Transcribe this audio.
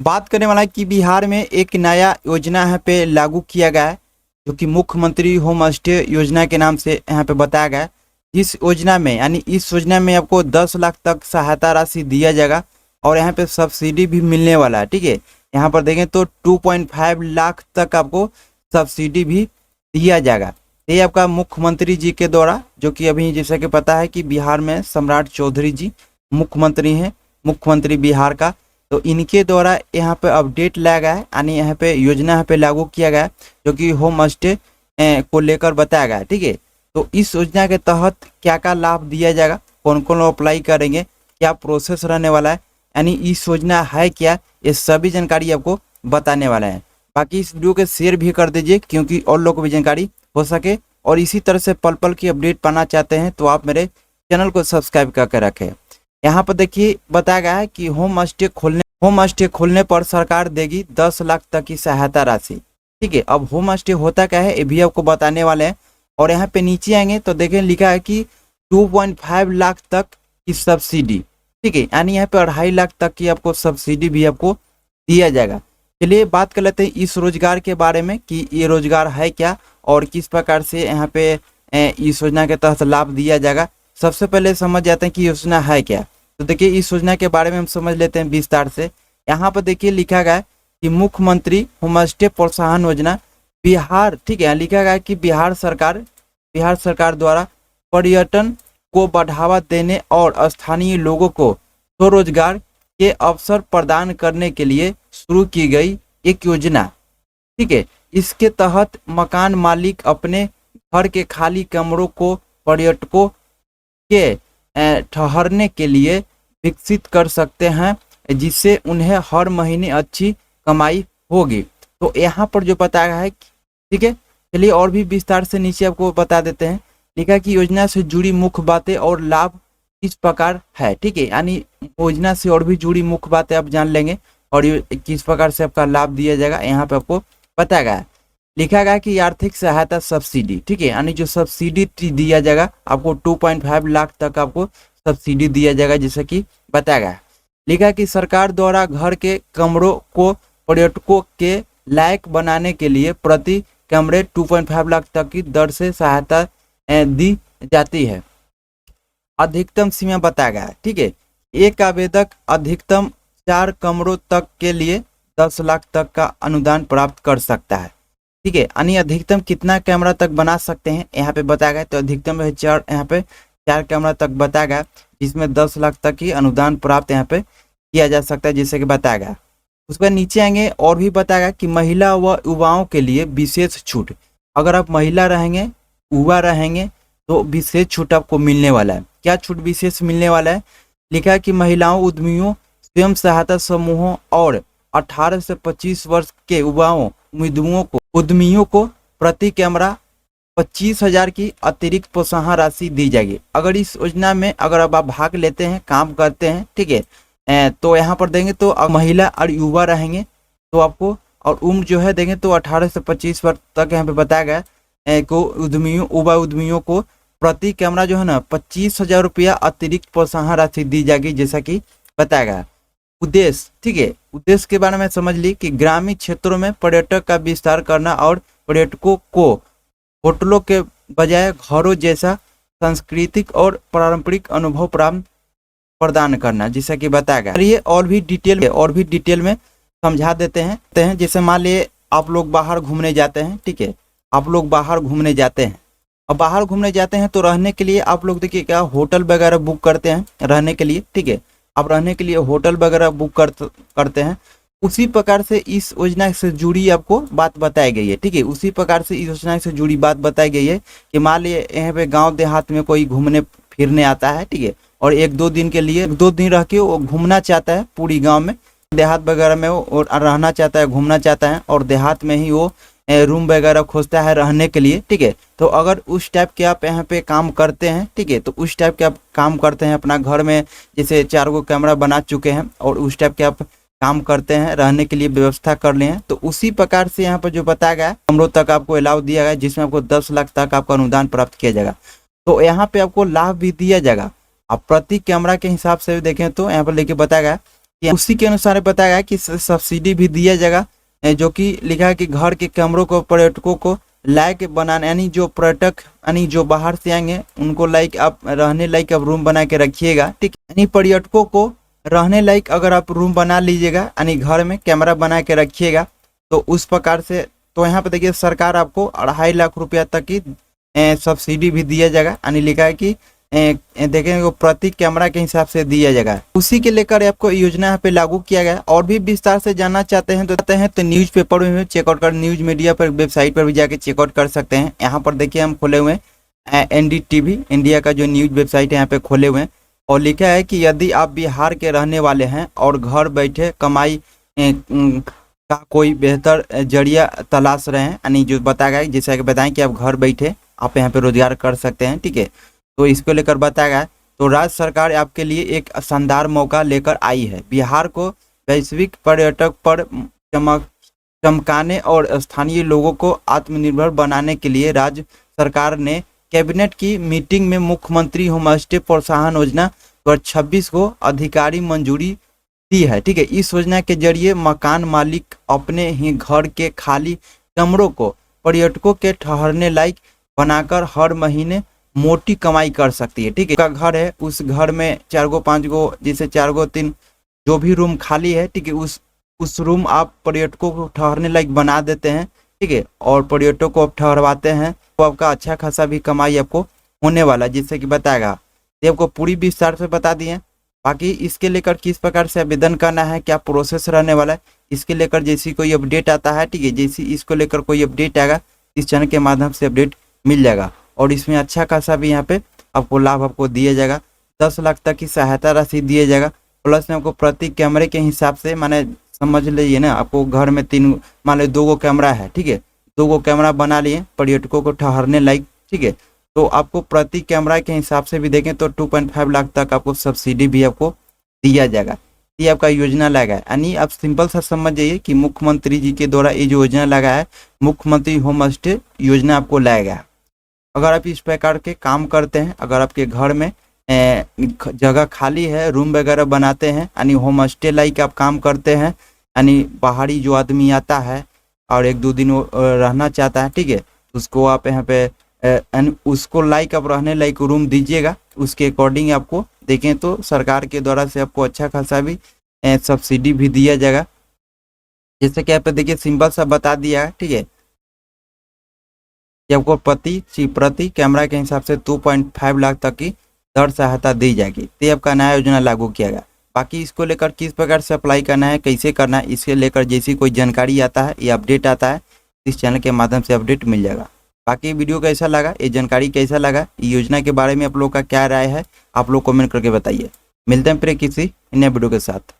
बात करने वाला है कि बिहार में एक नया योजना यहाँ पे लागू किया गया है, जो कि मुख्यमंत्री होम स्टे योजना के नाम से यहाँ पे बताया गया है। इस योजना में यानी इस योजना में आपको 10 लाख तक सहायता राशि दिया जाएगा और यहाँ पे सब्सिडी भी मिलने वाला है। ठीक है, यहाँ पर देखें तो 2.5 लाख तक आपको सब्सिडी भी दिया जाएगा। ये आपका मुख्यमंत्री जी के द्वारा, जो कि अभी जैसा कि पता है कि बिहार में सम्राट चौधरी जी मुख्यमंत्री हैं, मुख्यमंत्री बिहार का, तो इनके द्वारा यहाँ पे अपडेट लाया गया है, यानी यहाँ पे योजना यहाँ पे लागू किया गया है, जो कि होम स्टे को लेकर बताया गया है। ठीक है, तो इस योजना के तहत क्या क्या लाभ दिया जाएगा, कौन कौन लोग अप्लाई करेंगे, क्या प्रोसेस रहने वाला है, यानी इस योजना है क्या, ये सभी जानकारी आपको बताने वाला है। बाकी इस वीडियो के शेयर भी कर दीजिए क्योंकि और लोगों को भी जानकारी हो सके, और इसी तरह से पल पल की अपडेट पाना चाहते हैं तो आप मेरे चैनल को सब्सक्राइब करके रखें। यहाँ पर देखिए बताया गया है कि होम स्टे खोलने पर सरकार देगी 10 लाख तक की सहायता राशि। ठीक है, अब होम स्टे होता क्या है ये भी आपको बताने वाले हैं। और यहाँ पे नीचे आएंगे तो देखें लिखा है कि 2.5 लाख तक की सब्सिडी। ठीक है, यानी यहाँ पे 2.5 लाख तक की आपको सब्सिडी भी आपको दिया जाएगा। चलिए बात कर लेते हैं इस रोजगार के बारे में कि ये रोजगार है क्या और किस प्रकार से यहाँ पे इस योजना के तहत लाभ दिया जाएगा। सबसे पहले समझ जाते हैं कि योजना है क्या। तो देखिए इस योजना के बारे में हम समझ लेते हैं विस्तार से। यहाँ पर देखिए लिखा गया है कि मुख्यमंत्री होम स्टे प्रोत्साहन योजना बिहार। ठीक है, लिखा गया है कि बिहार सरकार द्वारा पर्यटन को बढ़ावा देने और स्थानीय लोगों को स्वरोजगार के अवसर प्रदान करने के लिए शुरू की गई एक योजना। ठीक है, इसके तहत मकान मालिक अपने घर के खाली कमरों को पर्यटकों के ठहरने के लिए विकसित कर सकते हैं, जिससे उन्हें हर महीने अच्छी कमाई होगी। तो यहाँ पर जो बताया गया है, ठीक है, चलिए और भी विस्तार से नीचे आपको बता देते हैं। लिखा कि योजना से जुड़ी मुख्य बातें और लाभ इस प्रकार है। ठीक है, यानी योजना से और भी जुड़ी मुख्य बातें आप जान लेंगे और ये किस प्रकार से आपका लाभ दिया जाएगा यहाँ पे आपको बताया गया है। लिखा गया कि आर्थिक सहायता सब्सिडी। ठीक है, यानी जो सब्सिडी दिया जाएगा आपको 2.5 लाख तक आपको सब्सिडी दिया जाएगा जैसा कि बताया गया है। लिखा कि सरकार द्वारा घर के कमरों को पर्यटकों के लायक बनाने के लिए प्रति कमरे 2.5 लाख तक की दर से सहायता दी जाती है। अधिकतम सीमा बताया गया है। ठीक है, एक आवेदक अधिकतम 4 कमरों तक के लिए 10 लाख तक का अनुदान प्राप्त कर सकता है। ठीक है, यानी अधिकतम कितना कैमरा तक बना सकते हैं यहाँ पे बताया गया। तो अधिकतम है 4, यहाँ पे 4 कैमरा तक बताया गया, जिसमें 10 लाख तक की अनुदान प्राप्त यहाँ पे किया जा सकता है जैसे कि बताया गया। उसके बाद नीचे आएंगे और भी बताया गया कि महिला व युवाओं के लिए विशेष छूट। अगर आप महिला रहेंगे, युवा रहेंगे तो विशेष छूट आपको मिलने वाला है। क्या छूट विशेष मिलने वाला है? लिखा है कि महिलाओं, उद्यमियों, स्वयं सहायता समूहों और 18 से 25 वर्ष के युवाओं उद्यमियों को प्रति कैमरा 25,000 की अतिरिक्त प्रोत्साहन राशि दी जाएगी। अगर इस योजना में अगर आप भाग लेते हैं, काम करते हैं, ठीक है, तो यहाँ पर देंगे तो महिला और युवा रहेंगे तो आपको, और उम्र जो है देंगे तो 18 से 25 वर्ष तक यहाँ पे बताया गया को युवा उद्यमियों को प्रति कैमरा जो है ना 25,000 रुपया अतिरिक्त प्रोत्साहन राशि दी जाएगी जैसा कि बताया गया। उद्देश्य, ठीक है, उद्देश्य के बारे में समझ ली कि ग्रामीण क्षेत्रों में पर्यटक का विस्तार करना और पर्यटकों को होटलों के बजाय घरों जैसा सांस्कृतिक और पारंपरिक अनुभव प्रदान करना जैसा कि बताया गया। ये और भी डिटेल में समझा देते हैं। जैसे मान लिए आप लोग बाहर घूमने जाते हैं, ठीक है, आप लोग बाहर घूमने जाते हैं, अब बाहर घूमने जाते हैं तो रहने के लिए आप लोग देखिए क्या होटल वगैरह बुक करते हैं रहने के लिए। ठीक है, आप रहने के लिए होटल वगैरह बुक करते हैं। उसी प्रकार से इस योजना से जुड़ी आपको बात बताई गई है। ठीक है, उसी प्रकार से इस योजना से जुड़ी बात बताई गई है कि मान लिए यहाँ पे गांव देहात में कोई घूमने फिरने आता है, ठीक है, और 1-2 दिन के लिए 2 दिन रह के वो घूमना चाहता है पूरी गाँव में, देहात वगैरह में वो रहना चाहता है, घूमना चाहता है, और देहात में ही वो रूम वगैरह खोजता है रहने के लिए। ठीक है, तो अगर उस टाइप के आप यहाँ पे काम करते हैं, ठीक है, तो उस टाइप के आप काम करते हैं अपना घर में, जैसे 4 गो कैमरा बना चुके हैं और उस टाइप के आप काम करते हैं, रहने के लिए व्यवस्था कर लिए हैं, तो उसी प्रकार से यहाँ पर जो बताया गया कमरों तक आपको अलाउ दिया गया जिसमें आपको 10 लाख तक आपका अनुदान प्राप्त किया जाएगा। तो यहाँ पे आपको लाभ भी दिया जाएगा। आप प्रति कैमरा के हिसाब से देखें तो यहाँ पर लेके बताया गया उसी के अनुसार बताया गया कि सब्सिडी भी दिया जाएगा, जो कि लिखा है कि घर के कमरों को पर्यटकों को लायक बनाने, यानी जो पर्यटक यानी जो बाहर से आएंगे उनको लाइक आप रहने लायक आप रूम बना के रखिएगा, ठीक है। यानी पर्यटकों को रहने लायक अगर आप रूम बना लीजिएगा, यानी घर में कैमरा बना के रखिएगा, तो उस प्रकार से तो यहाँ पे देखिए सरकार आपको 2.5 लाख रुपया तक की सब्सिडी भी दिया जाएगा, यानी लिखा है कि देखेंगे वो प्रति कैमरा के हिसाब से दिया जाएगा। उसी के लेकर आपको योजना यहाँ पे लागू किया गया। और भी विस्तार से जानना चाहते हैं तो न्यूज़पेपर में चेकआउट कर, न्यूज मीडिया पर वेबसाइट पर भी जाके चेकआउट कर सकते हैं। यहाँ पर देखिए हम खोले हुए हैं NDTV इंडिया का जो न्यूज वेबसाइट है यहाँ पे खोले हुए हैं, और लिखा है कि यदि आप बिहार के रहने वाले हैं और घर बैठे कमाई का कोई बेहतर जरिया तलाश रहे हैं, यानी जो बताया गया जैसा कि बताएं कि आप घर बैठे आप यहाँ पे रोजगार कर सकते हैं, ठीक है। तो इसको लेकर बताया गया तो राज्य सरकार आपके लिए एक शानदार मौका लेकर आई है। बिहार को वैश्विक पर्यटक पर चमकाने और स्थानीय लोगों को आत्मनिर्भर बनाने के लिए राज्य सरकार ने कैबिनेट की मीटिंग में मुख्यमंत्री होमस्टे प्रोत्साहन योजना 2026 को अधिकारी मंजूरी दी है, ठीक है। इस योजना के जरिए मकान मालिक अपने ही घर के खाली कमरों को पर्यटकों के ठहरने लायक बनाकर हर महीने मोटी कमाई कर सकती है, ठीक है। का घर है उस घर में 4 गो 5 गो जैसे 4 गो 3 जो भी रूम खाली है, ठीक है, उस रूम आप पर्यटकों को ठहरने लायक बना देते हैं, ठीक है, और पर्यटकों को आप ठहरवाते हैं तो आपका अच्छा खासा भी कमाई आपको होने वाला, जिससे कि बताएगा। ये आपको पूरी विस्तार से बता दिए। बाकी इसके लेकर किस प्रकार से आवेदन करना है, क्या प्रोसेस रहने वाला है, इसके लेकर जैसी कोई अपडेट आता है, ठीक है, जैसी इसको लेकर कोई अपडेट आएगा इस चैनल के माध्यम से अपडेट मिल जाएगा। और इसमें अच्छा खासा भी यहाँ पे आपको लाभ आपको दिया जाएगा। 10 लाख तक की सहायता राशि दिया जाएगा, प्लस में आपको प्रति कैमरे के हिसाब से माने समझ लीजिए ना, आपको घर में 3 मान लो 2 गो कैमरा है, ठीक है, 2 गो कैमरा बना लिए पर्यटकों को ठहरने लायक, ठीक है, तो आपको प्रति कैमरा के हिसाब से भी देखें तो 2.5 लाख तक आपको सब्सिडी भी आपको दिया जाएगा। ये आपका योजना लगा है, यानी आप सिंपल सा समझ जाइए कि मुख्यमंत्री जी के द्वारा ये जो योजना लगा है मुख्यमंत्री होम स्टे योजना आपको लाया गया। अगर आप इस प्रकार के काम करते हैं, अगर आपके घर में जगह खाली है, रूम वगैरह बनाते हैं, यानी होम स्टे लाइक आप काम करते हैं, यानी बाहरी जो आदमी आता है और 1-2 दिन वो रहना चाहता है, ठीक है, उसको आप यहाँ पे उसको लाइक आप रहने लायक रूम दीजिएगा। उसके अकॉर्डिंग आपको देखें तो सरकार के द्वारा से आपको अच्छा खासा भी सब्सिडी भी दिया जाएगा, जैसे कि यहाँ पे देखिए सिंपल सा बता दिया है, ठीक है। ये आपको प्रति कैमरा के हिसाब से 2.5 लाख तक की दर सहायता दी जाएगी। तो आपका नया योजना लागू किया गया। बाकी इसको लेकर किस प्रकार से अप्लाई करना है, कैसे करना है, इसके लेकर जैसी कोई जानकारी आता है या अपडेट आता है इस चैनल के माध्यम से अपडेट मिल जाएगा। बाकी वीडियो कैसा लगा, ये जानकारी कैसा लगा, ये योजना के बारे में आप लोग का क्या राय है, आप लोग कमेंट करके बताइए। मिलते हैं फिर किसी नए वीडियो के साथ।